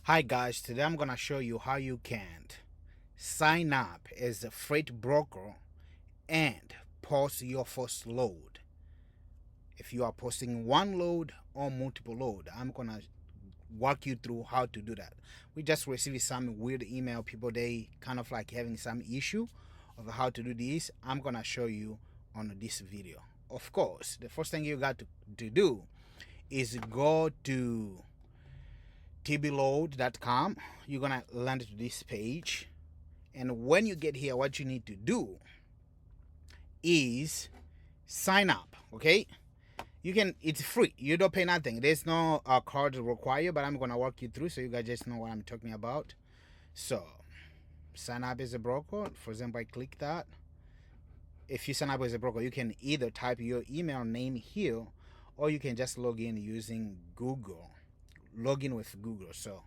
Hi guys, today I'm gonna show you how you can sign up as a freight broker and post your first load. If you are posting one load or multiple load, I'm gonna walk you through how to do that. We just received some weird email, people they kind of like having some issue of how to do this. I'm gonna show you on this video. Of course, the first thing you got to do is go to tbload.com. You're gonna land to this page, and when you get here, what you need to do is sign up. Okay, you can, it's free, you don't pay nothing, there's no card required, but I'm gonna walk you through so you guys just know what I'm talking about. So sign up as a broker. For example, I click that. If you sign up as a broker, you can either type your email name here, or you can just log in using Google. Log in with Google. So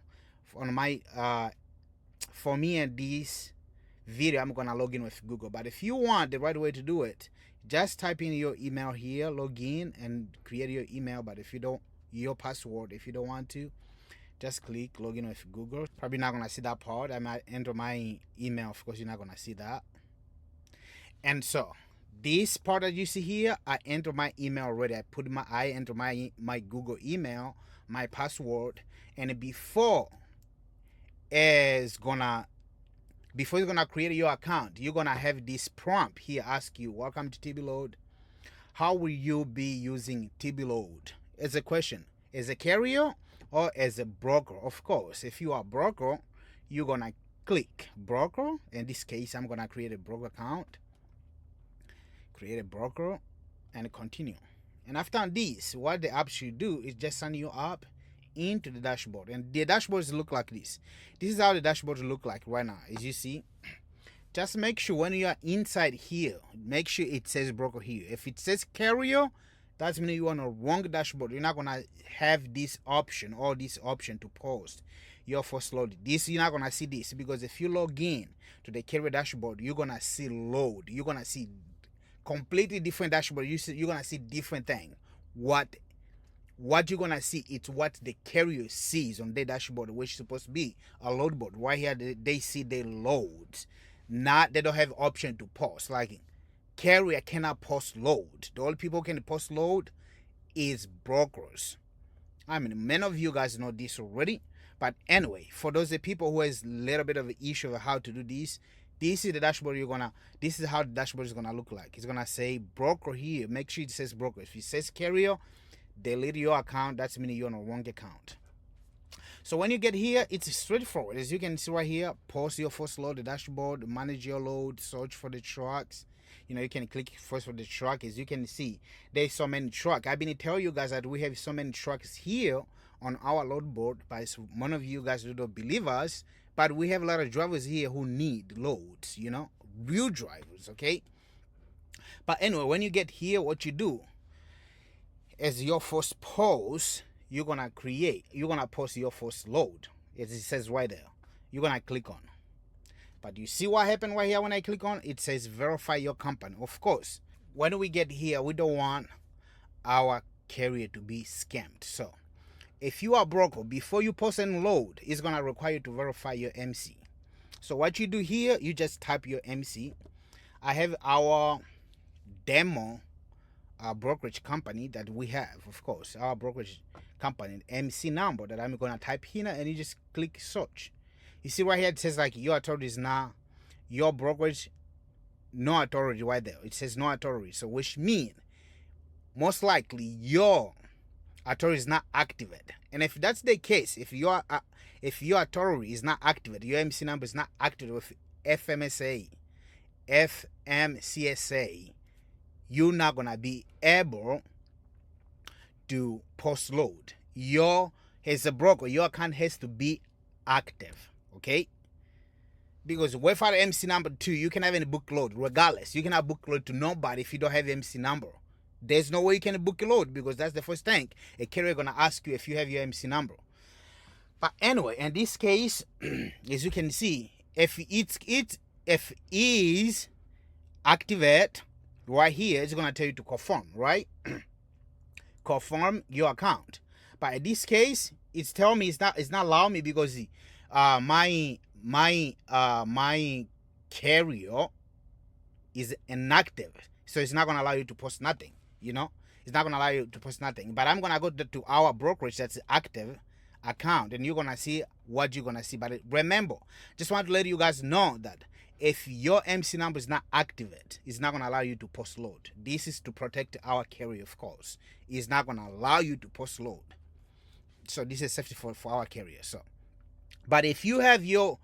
on my for me and this video, I'm gonna log in with Google. But if you want the right way to do it, just type in your email here, log in and create your email. But if you don't, your password, if you don't want to, just click login with Google. Probably not gonna see that part. I might enter my email, of course you're not gonna see that. And so this part that you see here, I enter my email already. I enter my Google email, my password, and before you're gonna create your account, you're gonna have this prompt here ask you, welcome to TBLoad. How will you be using TBLoad? As a question, as a carrier or as a broker? Of course, if you are a broker, you're gonna click broker. In this case, I'm gonna create a broker account, create a broker, and continue. And after this, what the app should do is just sign you up into the dashboard, and the dashboards look like this. This is how the dashboards look like right now. As you see, just make sure when you are inside here, make sure it says broker here. If it says carrier, that's meaning you're on a wrong dashboard. You're not gonna have this option or this option to post your first load. This, you're not gonna see this, because if you log in to the carrier dashboard, you're gonna see load. You're gonna see completely different dashboard. You're gonna see different thing. What you're gonna see, it's what the carrier sees on their dashboard, which is supposed to be a load board. Right here, they see their loads. Not, they don't have option to post. Like carrier cannot post load. The only people can post load is brokers. I mean, many of you guys know this already. But anyway, for those people who has a little bit of an issue of how to do this is the dashboard this is how the dashboard is gonna look like. It's gonna say broker here. Make sure it says broker. If it says carrier, delete your account. That's meaning you're on a wrong account. So when you get here, it's straightforward. As you can see right here, post your first load, the dashboard, manage your load, search for the trucks. You can click first for the truck. As you can see, there's so many trucks. I've been telling you guys that we have so many trucks here on our load board, but one of you guys don't believe us. But we have a lot of drivers here who need loads, real drivers, okay? But anyway, when you get here, what you do as your first post, you're gonna post your first load, as it says right there. You're gonna click on. But you see what happened right here when I click on? It says verify your company. Of course, when we get here, we don't want our carrier to be scammed. So if you are broker, before you post and load, it's gonna require you to verify your MC. So what you do here, you just type your MC. I have our demo brokerage company that we have, of course, our brokerage company MC number that I'm gonna type here, and you just click search. You see right here, it says like your authority is not your brokerage, no authority right there. It says no authority, so which means most likely your authority is not activated. And if that's the case, if your authority is not activated, your MC number is not activated with FMCSA, you're not gonna be able to post load. As a broker, your account has to be active, okay? Because without MC number 2, you can have any book load. Regardless, you cannot book load to nobody if you don't have MC number. There's no way you can book a load, because that's the first thing a carrier gonna ask you, if you have your MC number. But anyway, in this case, as you can see, if is activate right here, it's gonna tell you to confirm, right? Confirm your account. But in this case, it's telling me it's not allowing me because my carrier is inactive, so it's not gonna allow you to post nothing. You know, it's not gonna allow you to post nothing. But I'm gonna go to our brokerage that's active account, and you're gonna see what you're gonna see. But remember, just want to let you guys know that if your MC number is not activated, it's not gonna allow you to post load. This is to protect our carrier, of course. It's not gonna allow you to post load. So this is safety for our carrier. So, but if you have your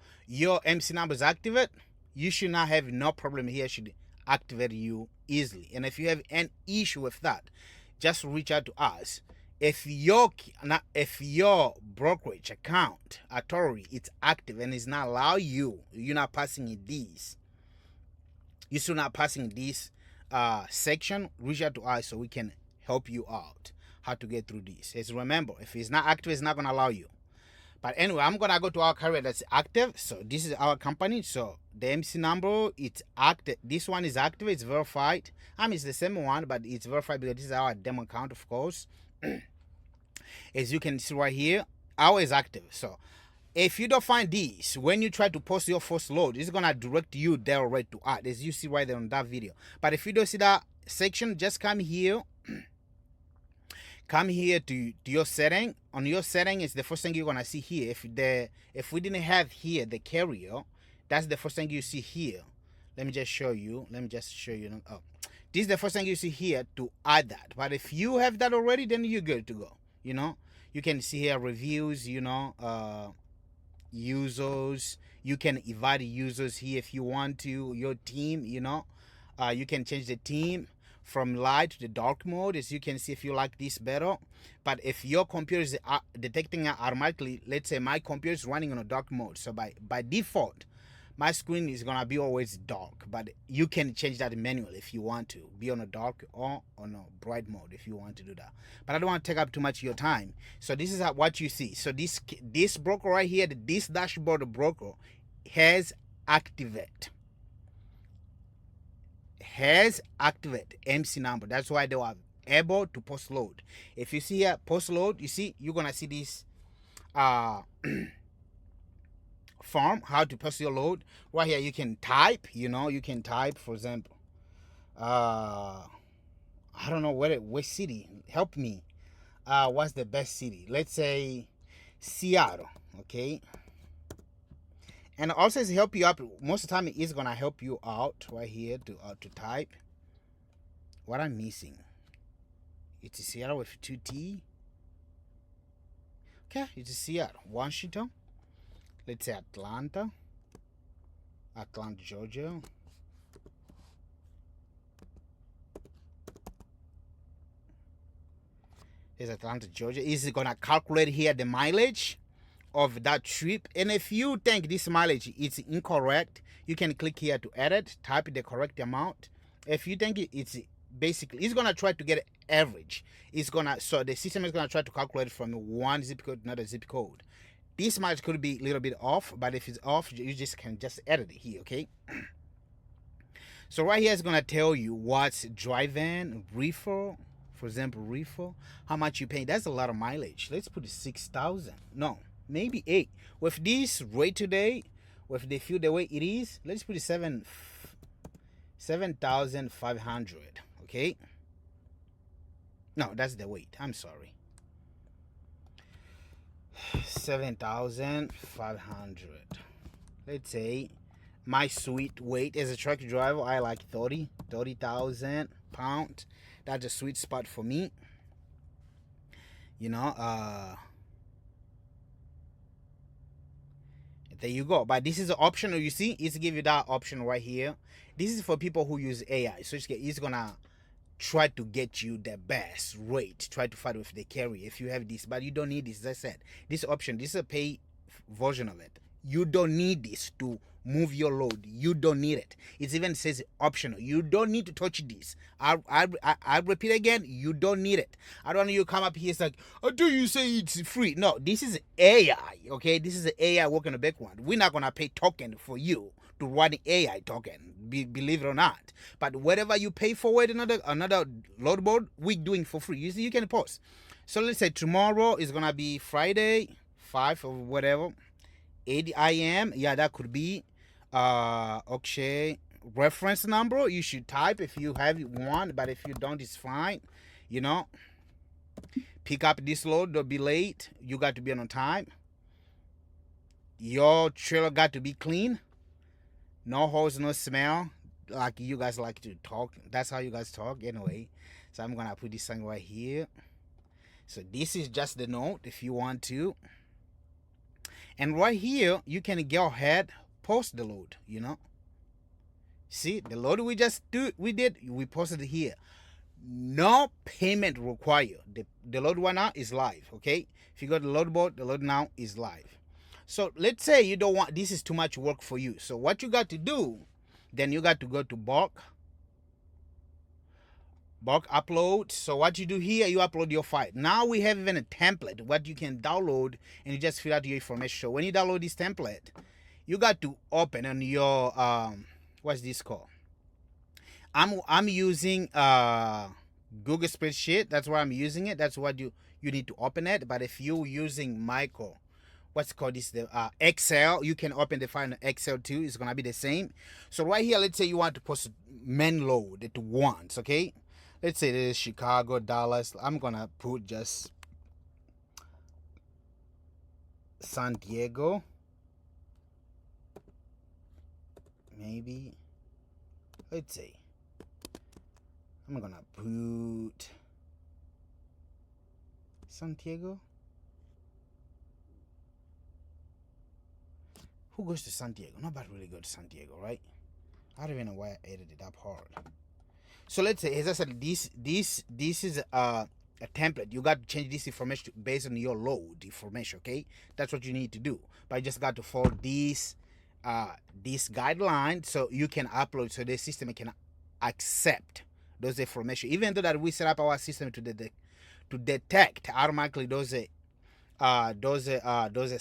MC numbers activated, you should not have no problem here. Should activate you easily. And if you have an issue with that, just reach out to us. If your brokerage account authority it's active and it's not allow you're not passing these, you're still not passing this section, reach out to us so we can help you out how to get through this. As remember, if it's not active, it's not gonna allow you. But anyway, I'm gonna go to our carrier that's active. So this is our company. So the MC number, it's active. This one is active, it's verified. I mean, it's the same one, but it's verified because this is our demo account, of course. As you can see right here, our is active. So if you don't find this, when you try to post your first load, it's gonna direct you there right to add, as you see right there on that video. But if you don't see that section, just come here. Come here to your setting. On your setting is the first thing you're gonna see here. If we didn't have here the carrier, that's the first thing you see here. Let me just show you. Oh, this is the first thing you see here to add that. But if you have that already, then you're good to go. You know, you can see here reviews. You know, users. You can invite users here if you want to. Your team. You know, you can change the team from light to the dark mode, as you can see if you like this better. But if your computer is detecting it automatically, let's say my computer is running on a dark mode, so by default my screen is gonna be always dark, but you can change that manually if you want to be on a dark or on a bright mode if you want to do that. But I don't want to take up too much of your time. So this is what you see. So this broker right here, this dashboard broker has activate MC number. That's why they were able to post load. If you see here post load, you see you're gonna see this form how to post your load right here. You can type, you know, you can type, for example, I don't know which city, help me, what's the best city, let's say Seattle, okay. And also it's help you out. Most of the time it is gonna help you out right here to type. What I'm missing, it's Seattle with 2T. Okay, it's Seattle. Washington. Let's say Atlanta, Georgia. Is Atlanta, Georgia. Is it gonna calculate here the mileage of that trip? And if you think this mileage is incorrect, you can click here to edit, type the correct amount. If you think it's basically, it's gonna try to get average. So the system is gonna try to calculate from one zip code to another zip code. This mileage could be a little bit off, but if it's off, you can just edit it here, okay? So right here is gonna tell you what's drive-in, reefer, for example, reefer, how much you pay. That's a lot of mileage. Let's put it 6,000. No, maybe 8. With this rate today, with the fuel the way it is, let's put it 7,500. Okay. No, that's the weight. I'm sorry. 7,500. Let's say my sweet weight as a truck driver, I like 30,000 pounds. That's a sweet spot for me. You know, there you go. But this is optional. You see, it's give you that option right here. This is for people who use AI. So it's gonna try to get you the best rate, try to fight with the carrier if you have this, but you don't need this. As I said, this option, this is a pay version of it. You don't need this to move your load. You don't need it. It even says optional. You don't need to touch this. I repeat again, you don't need it. I don't know, you come up here, it's like, oh, do you say it's free? No, this is AI, okay? This is the AI working the background. We're not gonna pay token for you to run AI token, believe it or not. But whatever you pay for it, another load board, we're doing for free. You see, you can post. So let's say tomorrow is gonna be Friday, 5 or whatever, 8 a.m. Yeah, that could be okay. Reference number you should type if you have one, but if you don't, it's fine. You know, pick up this load, don't be late. You got to be on time. Your trailer got to be clean. No holes, no smell. Like you guys like to talk. That's how you guys talk anyway. So I'm gonna put this thing right here. So this is just the note if you want to. And right here, you can go ahead, post the load, you know. See, the load we posted it here. No payment required. The load one now is live, okay? If you go to the load board, the load now is live. So let's say you don't want, this is too much work for you. So what you got to do, then you got to go to bulk upload. So what you do here, you upload your file. Now we have even a template what you can download, and you just fill out your information. So when you download this template, you got to open on your what's this called? I'm using Google spreadsheet. That's why I'm using it. That's what you need to open it. But if you're using what's called this the Excel, you can open the file in Excel too. It's gonna be the same. So right here, let's say you want to post main load at once, okay? Let's say this is Chicago, Dallas. I'm gonna put just San Diego. Maybe. Let's see. I'm gonna put San Diego. Who goes to San Diego? Nobody really goes to San Diego, right? I don't even know why I edited that part. So let's say, as I said, this is a template. You got to change this information based on your load information, okay? That's what you need to do. But you just got to follow this guideline so you can upload, so the system can accept those information. Even though that we set up our system to detect automatically those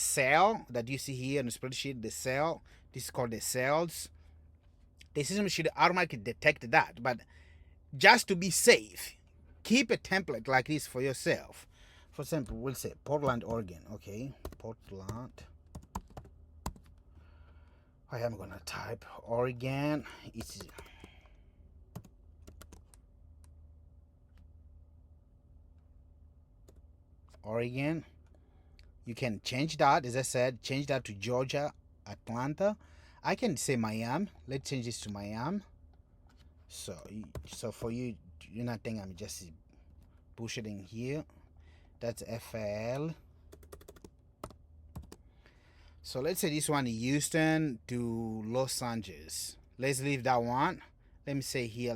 cell that you see here in the spreadsheet, the cell. This is called the cells. The system should automatically detect that, but just to be safe, keep a template like this for yourself. For example, we'll say Portland, Oregon. Okay, Portland. I am gonna type Oregon. It's Oregon. You can change that, as I said, change that to Georgia, Atlanta. I can say Miami. Let's change this to Miami. So for you, you're not thinking I'm just bullshitting here. That's FL. So let's say this one, Houston to Los Angeles. Let's leave that one. Let me say here,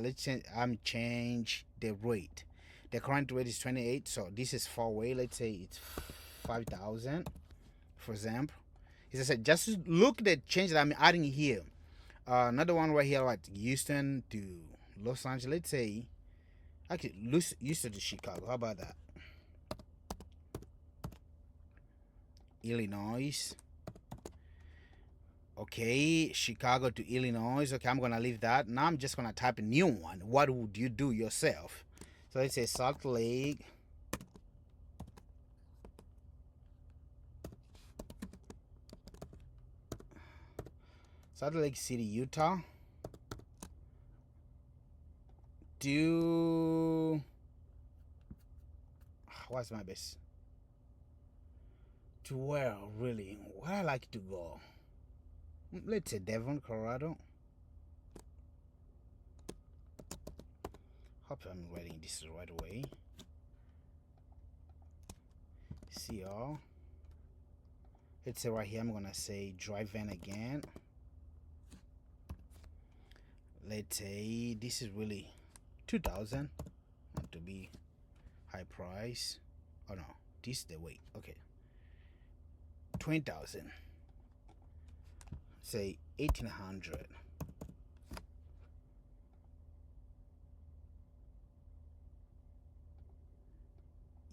I'm change the rate. The current rate is 28, so this is far away. Let's say it's 5,000, for example. As I said, just look at the change that I'm adding here. Another one right here, like Houston to Los Angeles. Let's say, actually, Houston to Chicago. How about that? Illinois. Okay, Chicago to Illinois. Okay, I'm gonna leave that. Now I'm just gonna type a new one. What would you do yourself? So let's say Salt Lake. Salt Lake City, Utah. What's my best? To where really? Where I like to go? Let's say Denver, Colorado. Hope I'm writing this right away. CR. Let's say right here I'm gonna say drive van again. Let's say this is really 2,000. Want to be high price. Oh no, this is the weight. Okay. 20,000. Say 1,800.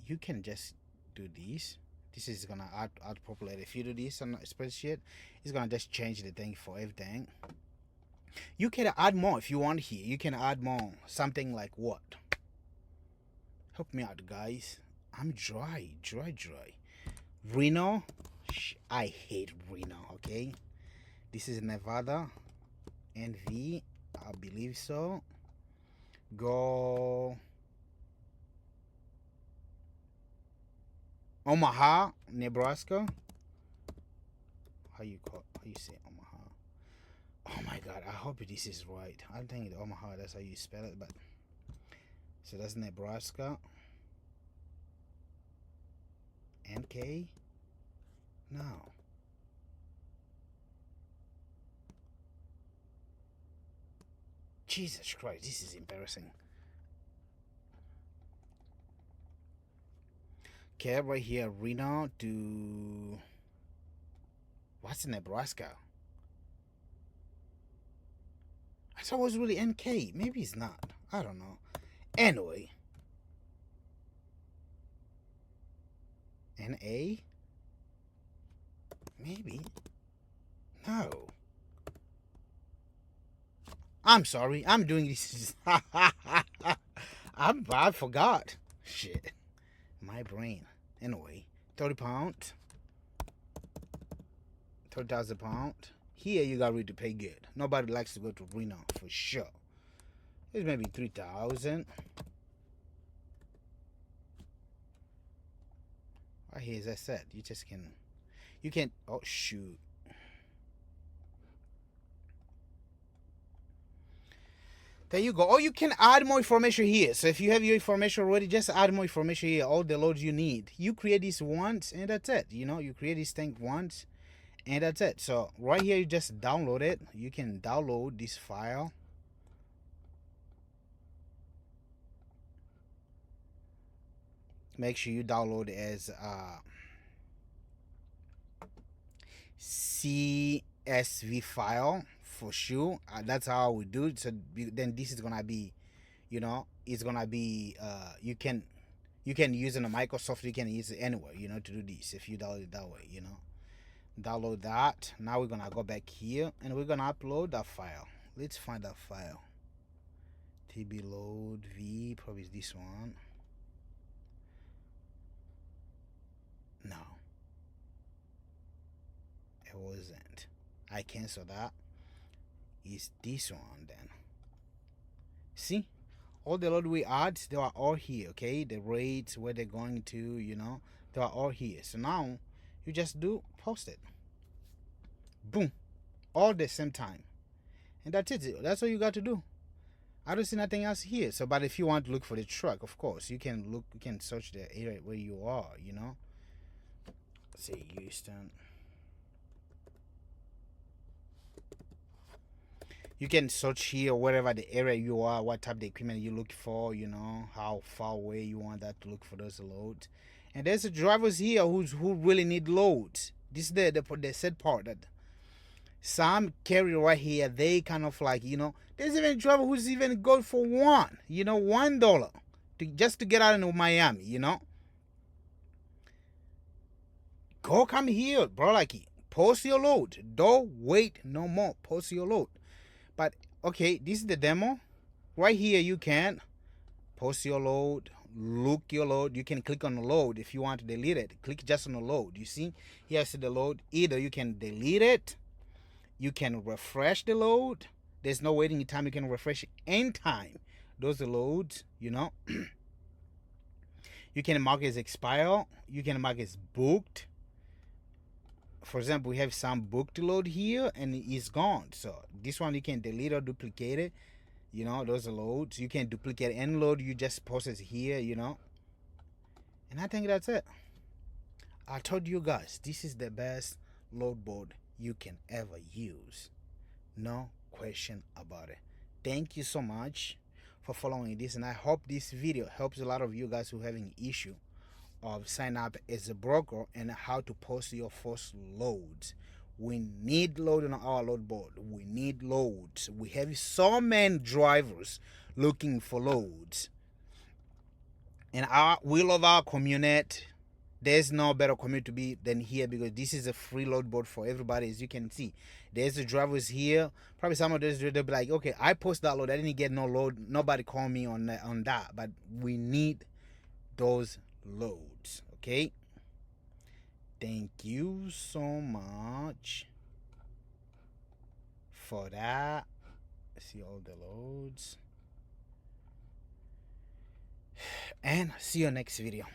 You can just do this. This is gonna add populate. If you do this on a spreadsheet, it's gonna just change the thing for everything. You can add more if you want here. You can add more. Something like what? Help me out, guys. I'm dry. Reno. I hate Reno. Okay. This is Nevada. NV. I believe so. Go. Omaha, Nebraska. How you say Omaha? Oh my God, I hope this is right. I think it's Omaha, that's how you spell it, but so that's Nebraska. NK? No. Jesus Christ, this is embarrassing. Okay, right here, Reno to what's Nebraska? I thought it was really NK. Maybe it's not. I don't know. Anyway. NA? Maybe. No. I'm sorry. I'm doing this. I forgot. Shit. My brain. Anyway. 30 pounds. 30,000 pounds. Here you got ready to pay good. Nobody likes to go to Reno for sure. It's maybe 3,000. Right here, as I said, you just can. You can. Oh shoot. There you go. Or you can add more information here. So if you have your information already, just add more information here. All the loads you need. You create this once and that's it. You know, you create this thing once and that's it. So right here, you just download it. You can download this file. Make sure you download as CSV file for sure. That's how we do it. So then this is gonna be, you know, it's gonna be you can use it on Microsoft. You can use it anywhere, you know, to do this if you download it that way, you know. Download that. Now we're gonna go back here and we're gonna upload that file. Let's find that file. TB load V, probably is this one. No, it wasn't. I cancel that. Is this one then? See, all the load we add, they are all here. Okay, the rates, where they're going to, you know, they are all here. So now you just do post it. Boom, all the same time, and that's it. That's all you got to do. I don't see nothing else here. So, but if you want to look for the truck, of course, you can look. You can search the area where you are. You know. Say Houston. You can search here wherever the area you are, what type of equipment you look for, you know, how far away you want that to look for those loads. And there's the drivers here who really need loads. This is the sad part that some carrier right here, they kind of like, you know, there's even a driver who's even good for $1 just to get out of Miami, you know. Go come here, bro. Like, post your load. Don't wait no more. Post your load. But okay, this is the demo. Right here, you can post your load, look your load. You can click on the load if you want to delete it. Click just on the load. You see, here's the load. Either you can delete it, you can refresh the load. There's no waiting time. You can refresh anytime. Those are loads, you know. You can mark as expired. You can mark as booked. For example, we have some booked load here and it's gone. So this one you can delete or duplicate it. You know, those are loads. You can duplicate any load. You just post it here, you know. And I think that's it. I told you guys, this is the best load board you can ever use. No question about it. Thank you so much for following this. And I hope this video helps a lot of you guys who are having issue of sign up as a broker and how to post your first loads. We need load on our load board. We need loads. We have so many drivers looking for loads. And we love our community. There's no better community to be than here because this is a free load board for everybody. As you can see, there's the drivers here. Probably some of those they'll be like, okay, I post that load. I didn't get no load. Nobody call me on that. But we need those loads. Okay, thank you so much for that. See all the loads, and see you next video.